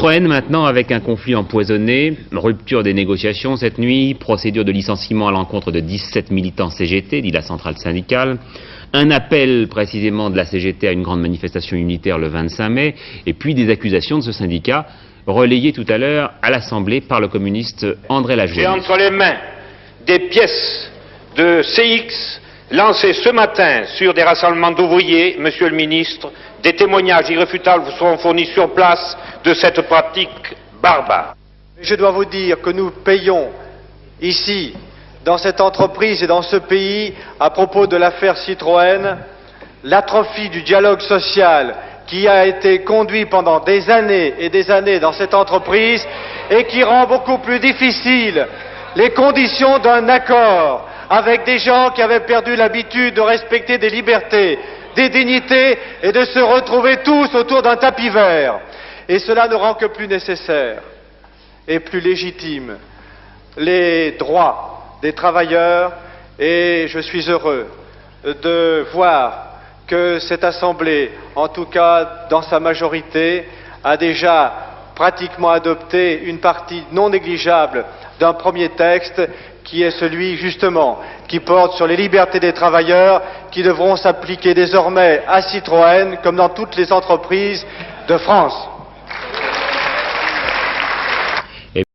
Citroën maintenant avec un conflit empoisonné, rupture des négociations cette nuit, procédure de licenciement à l'encontre de 17 militants CGT, dit la centrale syndicale, un appel précisément de la CGT à une grande manifestation unitaire le 25 mai, et puis des accusations de ce syndicat relayées tout à l'heure à l'Assemblée par le communiste André Lajoie. J'ai entre les mains des pièces de CX lancées ce matin sur des rassemblements d'ouvriers, Monsieur le Ministre. Des témoignages irréfutables vous seront fournis sur place de cette pratique barbare. Je dois vous dire que nous payons ici, dans cette entreprise et dans ce pays, à propos de l'affaire Citroën, l'atrophie du dialogue social qui a été conduit pendant des années et des années dans cette entreprise et qui rend beaucoup plus difficile les conditions d'un accord avec des gens qui avaient perdu l'habitude de respecter des libertés, des dignités et de se retrouver tous autour d'un tapis vert. Et cela ne rend que plus nécessaire et plus légitime les droits des travailleurs, et je suis heureux de voir que cette Assemblée, en tout cas dans sa majorité, a déjà pratiquement adopté une partie non négligeable d'un premier texte qui est celui, justement, qui porte sur les libertés des travailleurs, qui devront s'appliquer désormais à Citroën, comme dans toutes les entreprises de France.